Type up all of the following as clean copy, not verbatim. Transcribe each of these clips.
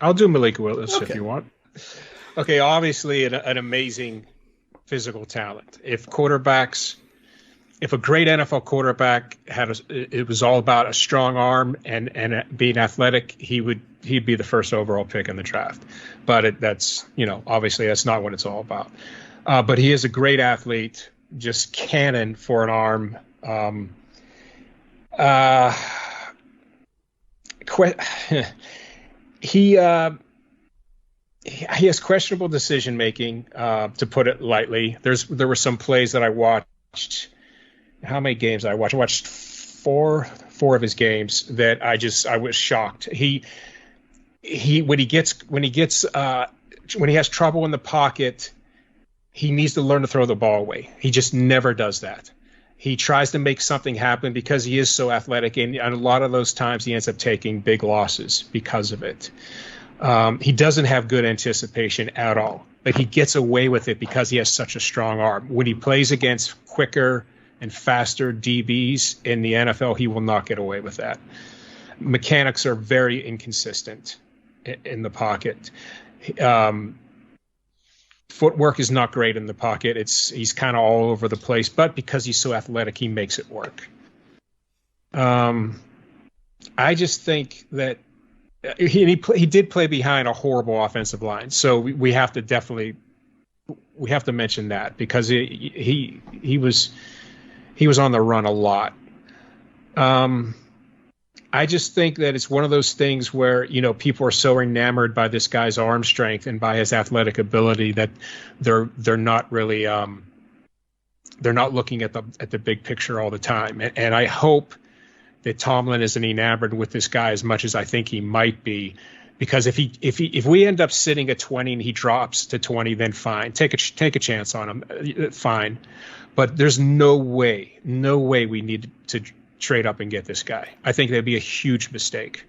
I'll do Malik Willis if Okay. you want. Okay, obviously an amazing physical talent. If a great NFL quarterback it was all about a strong arm and being athletic, he'd be the first overall pick in the draft. But that's obviously that's not what it's all about. But he is a great athlete, just cannon for an arm. He has questionable decision making, to put it lightly. There were some plays that I watched. How many games I watched? I watched four of his games that I was shocked. When he has trouble in the pocket, he needs to learn to throw the ball away. He just never does that. He tries to make something happen because he is so athletic, and a lot of those times he ends up taking big losses because of it. He doesn't have good anticipation at all, but he gets away with it because he has such a strong arm. When he plays against quicker and faster DBs in the NFL, he will not get away with that. Mechanics are very inconsistent in the pocket. Footwork is not great in the pocket. He's kind of all over the place, but because he's so athletic, he makes it work. I just think that he did play behind a horrible offensive line, so we have to mention that because he was on the run a lot. I just think that it's one of those things where people are so enamored by this guy's arm strength and by his athletic ability that they're not really they're not looking at the big picture all the time. And I hope that Tomlin isn't enamored with this guy as much as I think he might be, because if we end up sitting at 20 and he drops to 20, then fine, take a chance on him, fine. But there's no way we need to trade up and get this guy. I think that'd be a huge mistake.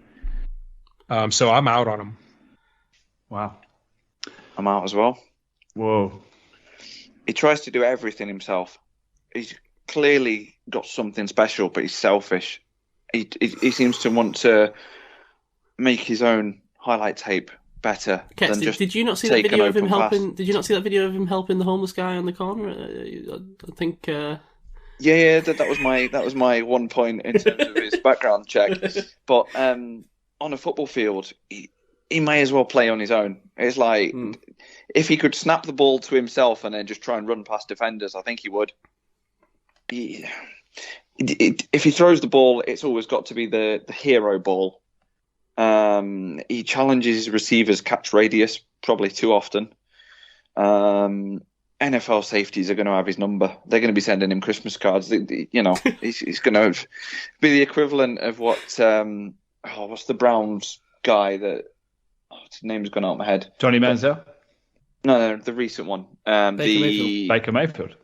So I'm out on him. Wow. I'm out as well. Whoa. He tries to do everything himself. He's clearly got something special, but he's selfish. He seems to want to make his own highlight tape better. Kets, than just did you not see take that video an of him open pass. helping? Did you not see that video of him helping the homeless guy on the corner? I think. Yeah, that was my 1 point in terms of his background check. But on a football field, he may as well play on his own. It's like if he could snap the ball to himself and then just try and run past defenders, I think he would. If he throws the ball, it's always got to be the hero ball. He challenges his receivers' catch radius probably too often. NFL safeties are going to have his number. They're going to be sending him Christmas cards. He's going to be the equivalent of what's the Browns guy that his name's gone out of my head. Johnny Manziel? No, the recent one. Baker Mayfield.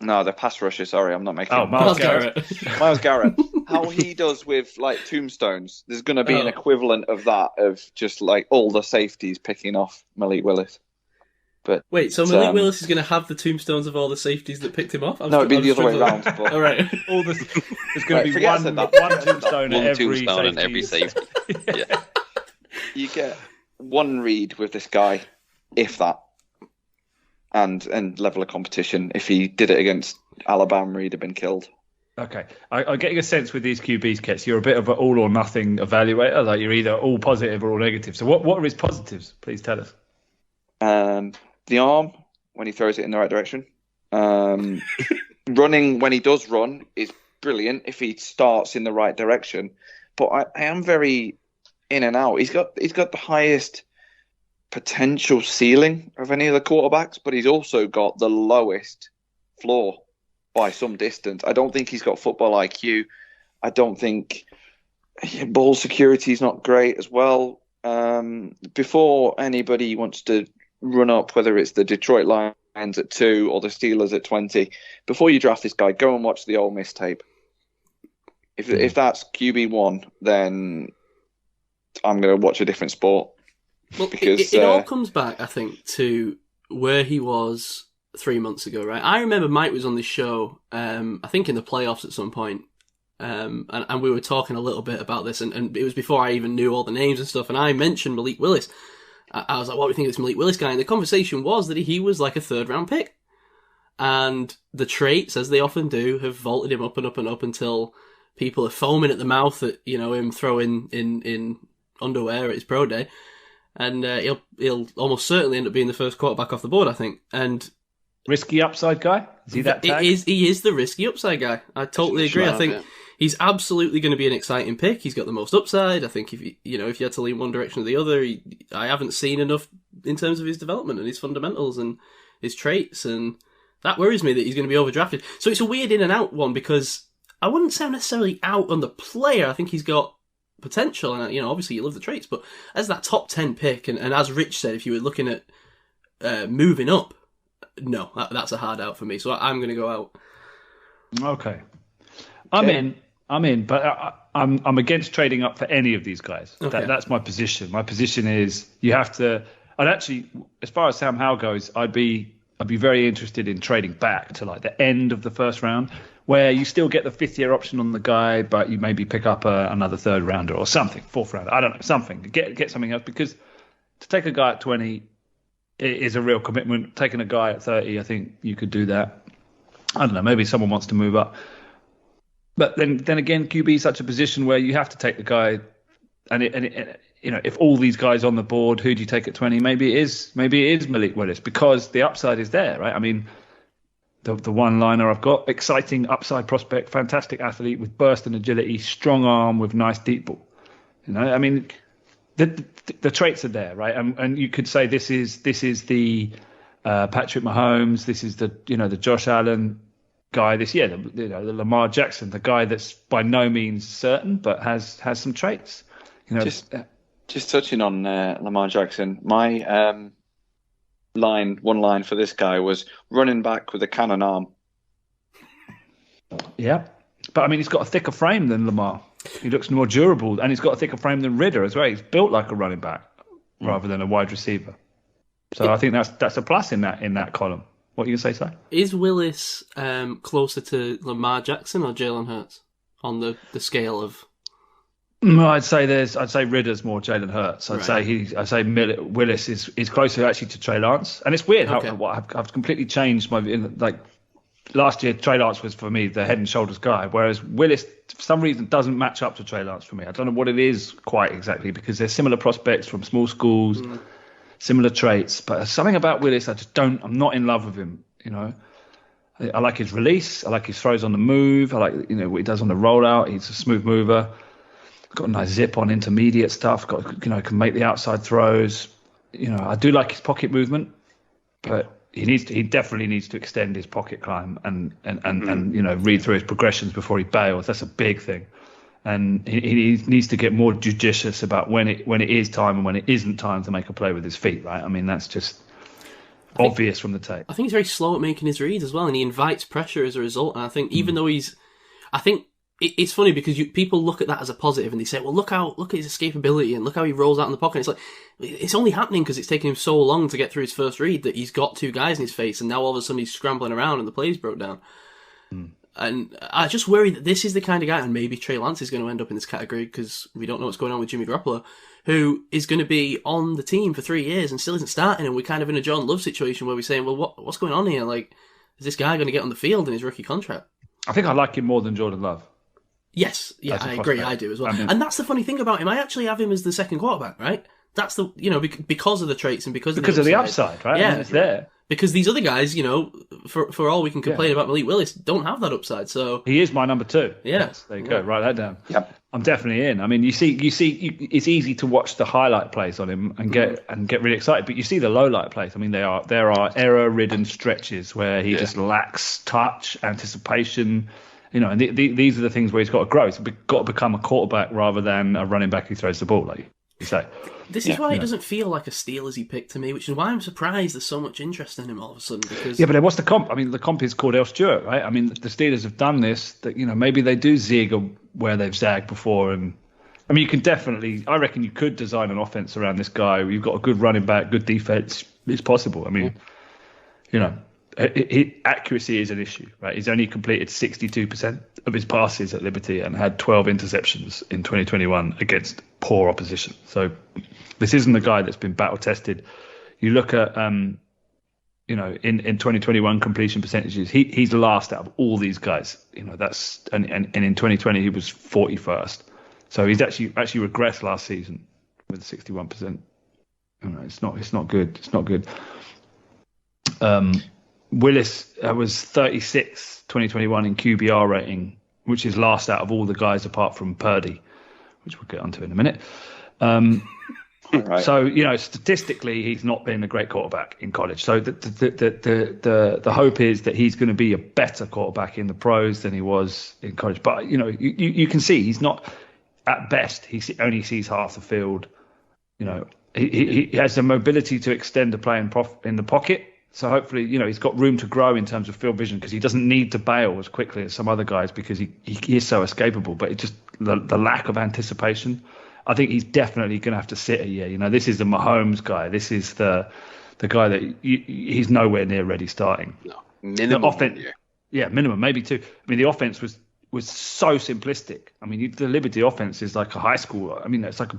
No, the pass rusher. Sorry, I'm not making. Oh, Myles Garrett. Myles Garrett. How he does with like tombstones. There's going to be an equivalent of that, of just like all the safeties picking off Malik Willis. But wait, so Malik Willis is going to have the tombstones of all the safeties that picked him off? No, it'd be the other way around. But... All right. There's going to be one tombstone in every safety. Yeah. You get one read with this guy, if that, and level of competition. If he did it against Alabama, he'd have been killed. Okay. I'm getting a sense with these QBs, Kets, you're a bit of an all or nothing evaluator. Like you're either all positive or all negative. So what are his positives? Please tell us. The arm, when he throws it in the right direction. Running, when he does run, is brilliant if he starts in the right direction. But I am very in and out. He's got the highest potential ceiling of any of the quarterbacks, but he's also got the lowest floor by some distance. I don't think he's got football IQ. I don't think ball security is not great as well. Before anybody wants to run up, whether it's the Detroit Lions at 2 or the Steelers at 20, before you draft this guy, go and watch the Ole Miss tape. If that's QB1, then I'm going to watch a different sport. Well, because it all comes back, I think, to where he was 3 months ago, right? I remember Mike was on this show, I think in the playoffs at some point, and we were talking a little bit about this, and it was before I even knew all the names and stuff, and I mentioned Malik Willis. I was like, what do you think of this Malik Willis guy? And the conversation was that he was like a third-round pick. And the traits, as they often do, have vaulted him up and up and up until people are foaming at the mouth at, him throwing in underwear at his pro day. And he'll almost certainly end up being the first quarterback off the board, I think. And risky upside guy? Is he that tag? He is the risky upside guy. I totally agree. I think he's absolutely going to be an exciting pick. He's got the most upside. I think if you had to lean one direction or the other, I haven't seen enough in terms of his development and his fundamentals and his traits, and that worries me that he's going to be overdrafted. So it's a weird in and out one, because I wouldn't say I'm necessarily out on the player. I think he's got potential, and obviously you love the traits, but as that top 10 pick, and as Rich said, if you were looking at moving up, no, that's a hard out for me. So I'm going to go out. Okay. I'm in, but I'm against trading up for any of these guys. Okay. That's my position. My position is you have to. I'd actually, as far as Sam Howell goes, I'd be very interested in trading back to like the end of the first round, where you still get the 5th-year option on the guy, but you maybe pick up another third rounder or something, 4th rounder. I don't know, something. Get something else, because to take a guy at 20 is a real commitment. Taking a guy at 30, I think you could do that. I don't know, maybe someone wants to move up. But then again, QB is such a position where you have to take the guy, and if all these guys on the board, who do you take at 20? Maybe it is Malik Willis, because the upside is there, right? I mean, the one-liner I've got: exciting upside prospect, fantastic athlete with burst and agility, strong arm with nice deep ball. I mean, the traits are there, right? And you could say this is the Patrick Mahomes, this is the Josh Allen guy this year, the Lamar Jackson, the guy that's by no means certain but has some traits. Just touching on Lamar Jackson, my one line for this guy was running back with a cannon arm. Yeah, but I mean, he's got a thicker frame than Lamar. He looks more durable, and he's got a thicker frame than Ridder as well. He's built like a running back rather than a wide receiver. So I think that's a plus in that column. What are you going to say, Si? Is Willis closer to Lamar Jackson or Jalen Hurts on the scale of? No, I'd say Ridder's more Jalen Hurts. I'd say Willis is closer actually to Trey Lance. And it's weird how I've completely changed my view. Like last year, Trey Lance was for me the head and shoulders guy, whereas Willis for some reason doesn't match up to Trey Lance for me. I don't know what it is quite exactly, because they're similar prospects from small schools. Similar traits, but something about Willis, I'm not in love with him. I like his release. I like his throws on the move. I like, what he does on the rollout. He's a smooth mover. Got a nice zip on intermediate stuff. Can make the outside throws. I do like his pocket movement, but he definitely needs to extend his pocket climb and read through his progressions before he bails. That's a big thing. And he needs to get more judicious about when it is time and when it isn't time to make a play with his feet, right? I mean, that's just obvious from the tape. I think he's very slow at making his reads as well, and he invites pressure as a result. And I think even though it's funny because people look at that as a positive and they say, well, look at his escapability and look how he rolls out in the pocket. And it's like, it's only happening because it's taken him so long to get through his first read that he's got 2 guys in his face, and now all of a sudden he's scrambling around and the play's broke down. And I just worry that this is the kind of guy, and maybe Trey Lance is going to end up in this category because we don't know what's going on with Jimmy Garoppolo, who is going to be on the team for 3 years and still isn't starting, and we're kind of in a Jordan Love situation where we're saying, well, what's going on here? Like, is this guy going to get on the field in his rookie contract? I think I like him more than Jordan Love. Yes, yeah, I agree, I do as well. And that's the funny thing about him. I actually have him as the second quarterback, right? That's because of the traits and because of the upside, right? Yeah, it's there. Because these other guys, for all we can complain about Malik Willis, don't have that upside. So he is my number 2. Yeah, yes, there you go. Write that down. Yep. I'm definitely in. I mean, you see, it's easy to watch the highlight plays on him and get really excited, but you see the low light plays. I mean, there are error-ridden stretches where he just lacks touch, anticipation. And these are the things where he's got to grow. He's got to become a quarterback rather than a running back who throws the ball, like you say. This is why it doesn't feel like a steal as he picked to me, which is why I'm surprised there's so much interest in him all of a sudden. Because but then what's the comp? I mean, the comp is Cordell Stewart, right? I mean, the Steelers have done this. That maybe they do zig where they've zagged before, and I mean, you can definitely. I reckon you could design an offense around this guy. You've got a good running back, good defense. It's possible. I mean, accuracy is an issue, right? He's only completed 62% of his passes at Liberty and had 12 interceptions in 2021 against poor opposition. So this isn't a guy that's been battle tested. You look at, in 2021 completion percentages, he's last out of all these guys. That's and in 2020 he was 41st. So he's actually regressed last season with 61%. It's not good. It's not good. Willis was 36 2021 in QBR rating, which is last out of all the guys apart from Purdy, which we'll get onto in a minute. Right. So statistically, he's not been a great quarterback in college. So the hope is that he's going to be a better quarterback in the pros than he was in college. But you can see he's not, at best, he only sees half the field. He has the mobility to extend the play in the pocket. So hopefully, he's got room to grow in terms of field vision because he doesn't need to bail as quickly as some other guys because he is so escapable. But it's just the lack of anticipation. I think he's definitely going to have to sit a year. This is the Mahomes guy. This is the guy that he's nowhere near ready starting. No, minimum. The offense, minimum, maybe two. I mean, the offense was so simplistic. I mean, the Liberty offense is like a high school. I mean, it's like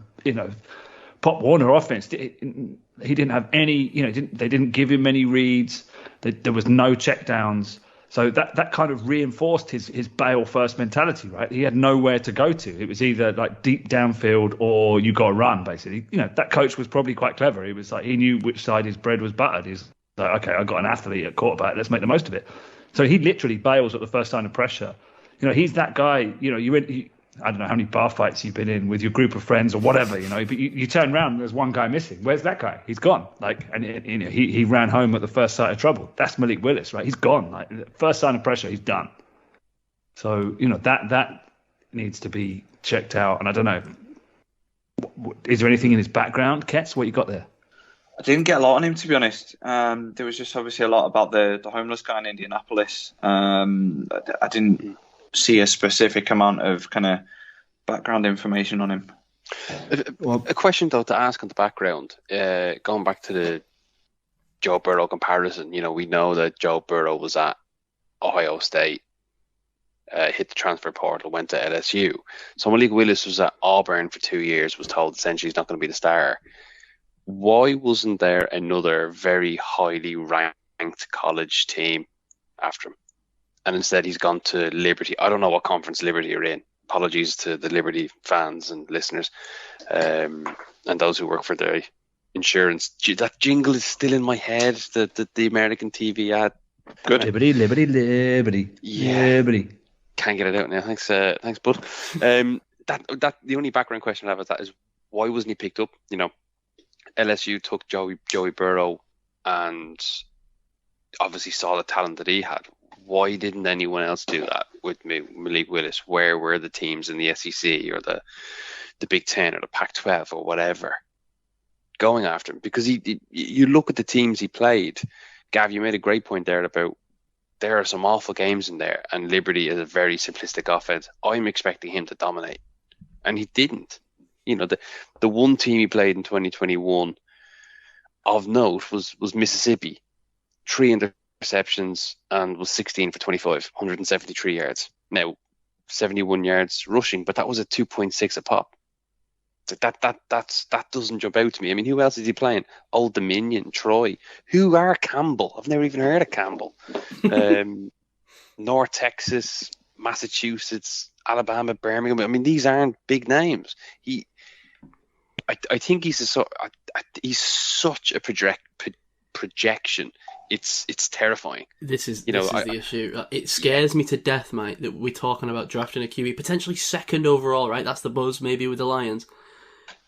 Pop Warner offense. He didn't have any. They didn't give him any reads. There was no checkdowns. So that kind of reinforced his bail first mentality, right? He had nowhere to go to. It was either like deep downfield or you got to run, basically. That coach was probably quite clever. He was like, he knew which side his bread was buttered. He's like, okay, I got an athlete at quarterback. Let's make the most of it. So he literally bails at the first sign of pressure. He's that guy. I don't know how many bar fights you've been in with your group of friends or whatever, but you turn around and there's one guy missing. Where's that guy? He's gone. He ran home at the first sight of trouble. That's Malik Willis, right? He's gone. First sign of pressure, he's done. So, that needs to be checked out. And I don't know, is there anything in his background, Ketz? What you got there? I didn't get a lot on him, to be honest. There was just obviously a lot about the homeless guy in Indianapolis. I didn't see a specific amount of kind of background information on him. A question though to ask on the background, going back to the Joe Burrow comparison. We know that Joe Burrow was at Ohio State, hit the transfer portal, went to LSU. So Malik Willis was at Auburn for 2 years, was told essentially he's not going to be the star. Why wasn't there another very highly ranked college team after him? And instead he's gone to Liberty. I don't know what conference Liberty are in. Apologies to the Liberty fans and listeners, and those who work for the insurance. That jingle is still in my head, the American TV ad. Good. Liberty. Yeah. Liberty. Can't get it out now. Thanks, bud. That the only background question I have is that is why wasn't he picked up? LSU took Joey Burrow and obviously saw the talent that he had. Why didn't anyone else do that with Malik Willis? Where were the teams in the SEC or the Big Ten or the Pac-12 or whatever going after him? Because you look at the teams he played. Gav, you made a great point there about there are some awful games in there, and Liberty is a very simplistic offense. I'm expecting him to dominate, and he didn't. The one team he played in 2021 of note was Mississippi. 3 interceptions and was 16 for 25, 173 yards. Now, 71 yards rushing, but that was a 2.6 a pop. That doesn't jump out to me. I mean, who else is he playing? Old Dominion, Troy. Who are Campbell? I've never even heard of Campbell. North Texas, Massachusetts, Alabama, Birmingham. I mean, these aren't big names. I think he's such a projection. It's terrifying. This is the issue. It scares me to death, mate, that we're talking about drafting a QB potentially second overall, right? That's the buzz maybe with the Lions,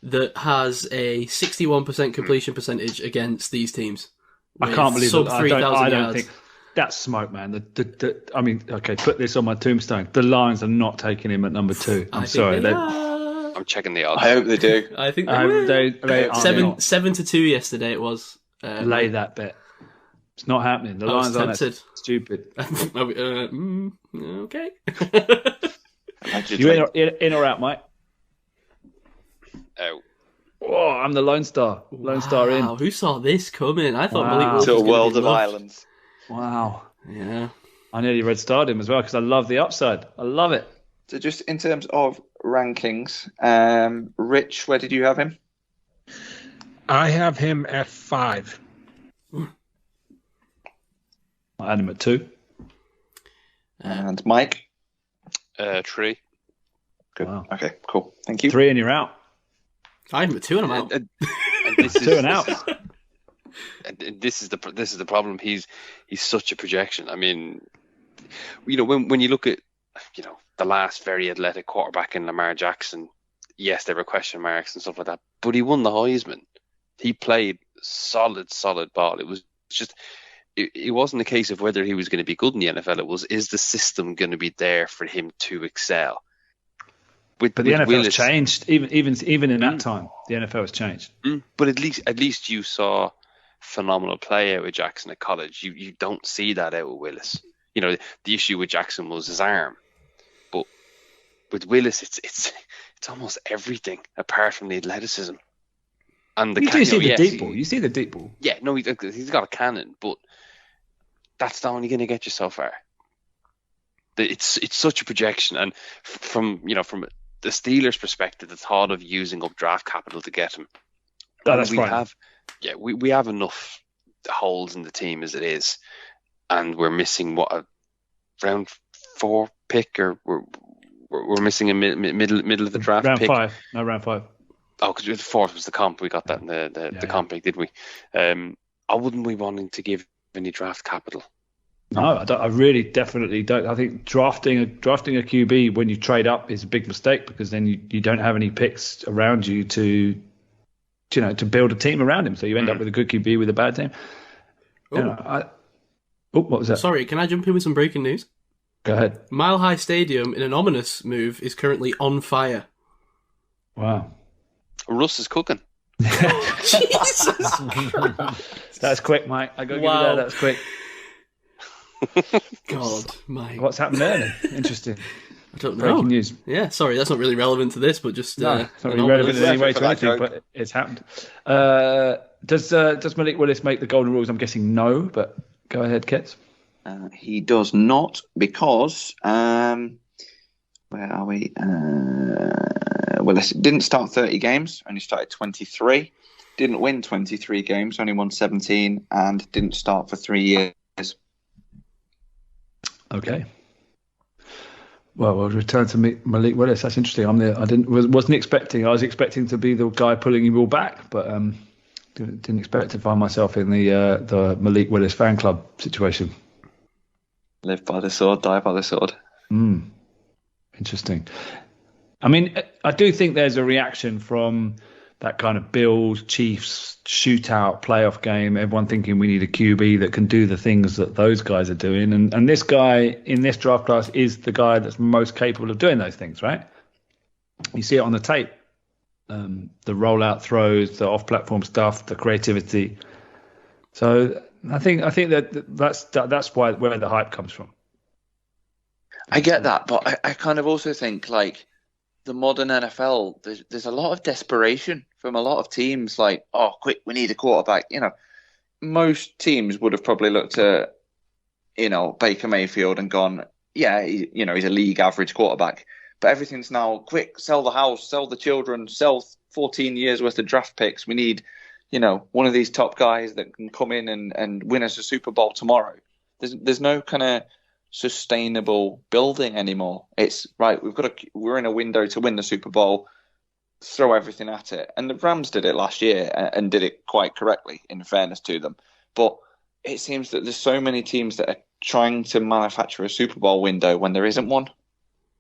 that has a 61% completion percentage against these teams. I can't believe sub that. 3,000 I don't yards. think that's smoke, man. I mean, okay, put this on my tombstone. The Lions are not taking him at number 2. I'm sorry. I'm checking the odds. I hope they do. I think they they 7-2 yesterday it was. Lay that bet. It's not happening. The Lions aren't stupid. Okay. You in or out, Mike? Out. Oh, I'm the Lone Star. Lone Star in. Who saw this coming? I thought Malik Willis To was a world be of loved. islands. Wow. Yeah. I nearly red starred him as well because I love the upside. I love it. So just in terms of rankings, Rich, where did you have him? I have him at 5. I had him at 2. And Mike? 3. Good. Wow. Okay, cool. Thank you. 3 and you're out. I have him at 2 and I'm out. And this is, 2 and out. This is the problem. He's such a projection. I mean, when you look at the last very athletic quarterback in Lamar Jackson, yes, there were question marks and stuff like that, but he won the Heisman. He played solid ball. It was just, it wasn't a case of whether he was going to be good in the NFL. It was, is the system going to be there for him to excel? But the NFL Willis, has changed. Even in that time, the NFL has changed. But at least you saw phenomenal play out with Jackson at college. You don't see that out with Willis. The issue with Jackson was his arm, but with Willis, it's almost everything apart from the athleticism. And You do see the deep ball. You see the deep ball. Yeah, no, he's got a cannon, but that's not only going to get you so far. It's such a projection, and from the Steelers' perspective, the thought of using up draft capital to get him. Oh, that's right. We have enough holes in the team as it is, and we're missing a round 4 pick, or we're missing a middle of the draft round pick. Round 5. Oh, because the 4th was the comp. We got that in the comp pick, didn't we? I wouldn't be wanting to give any draft capital. No, I really definitely don't. I think drafting a QB when you trade up is a big mistake because then you don't have any picks around you to build a team around him. So you end up with a good QB with a bad team. What was that? Sorry, can I jump in with some breaking news? Go ahead. Mile High Stadium, in an ominous move, is currently on fire. Wow. Russ is cooking. Jesus That's quick, Mike. I got to give you that. That's quick. God, Mike. What's happened there then? Interesting. I don't know. Breaking news. Yeah, sorry, that's not really relevant to this, but just No, it's not really relevant in any way to anything, but it's happened. Does Malik Willis make the golden rules? I'm guessing no, but go ahead, Kets. He does not because where are we? Willis didn't start 30 games, only started 23. Didn't win 23 games, only won 17, and didn't start for 3 years. Okay. Well, we'll return to Malik Willis. That's interesting. Wasn't expecting. I was expecting to be the guy pulling you all back, but didn't expect to find myself in the Malik Willis fan club situation. Live by the sword, die by the sword. Interesting. I mean, I do think there's a reaction from that kind of Bills, Chiefs shootout playoff game. Everyone thinking we need a QB that can do the things that those guys are doing. And this guy in this draft class is the guy that's most capable of doing those things, right? You see it on the tape. The rollout throws, the off-platform stuff, the creativity. So I think that's where the hype comes from. I get that, but I kind of also think like the modern NFL, there's a lot of desperation from a lot of teams. Like, oh, quick, we need a quarterback. Most teams would have probably looked at, Baker Mayfield and gone, yeah, he's a league average quarterback. But everything's now quick, sell the house, sell the children, sell 14 years worth of draft picks. We need, one of these top guys that can come in and win us a Super Bowl tomorrow. There's no kind of sustainable building anymore. It's right, we're in a window to win the Super Bowl, throw everything at it. And the Rams did it last year and did it quite correctly, in fairness to them. But it seems that there's so many teams that are trying to manufacture a Super Bowl window when there isn't one.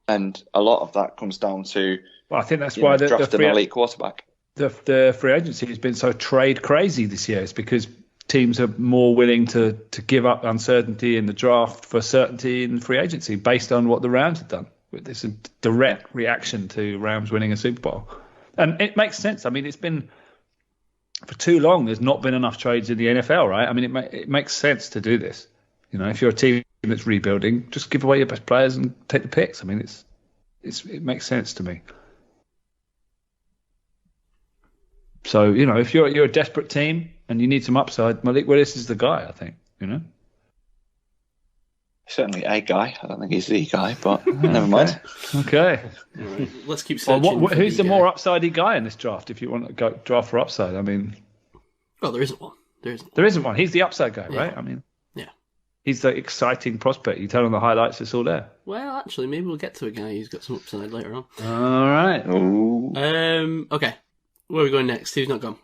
And a lot of that comes down to I think that's why drafting an elite quarterback. The free agency has been so trade crazy this year. It's because teams are more willing to give up uncertainty in the draft for certainty in free agency based on what the Rams have done. It's a direct reaction to Rams winning a Super Bowl. And it makes sense. I mean, it's been for too long. There's not been enough trades in the NFL, right? I mean, it makes sense to do this. If you're a team that's rebuilding, just give away your best players and take the picks. I mean, it makes sense to me. So, if you're a desperate team and you need some upside, Malik Willis is the guy, I think, certainly a guy. I don't think he's the guy, but never mind. Okay. Right, let's keep searching. Who's the more upsidey guy in this draft? If you want to go draft for upside, I mean, well, there isn't one. There isn't one. He's the upside guy, right? I mean, yeah. He's the exciting prospect. You turn on the highlights, it's all there. Well, actually, maybe we'll get to a guy who's got some upside later on. All right. Ooh. Okay. Where are we going next? Who's not gone?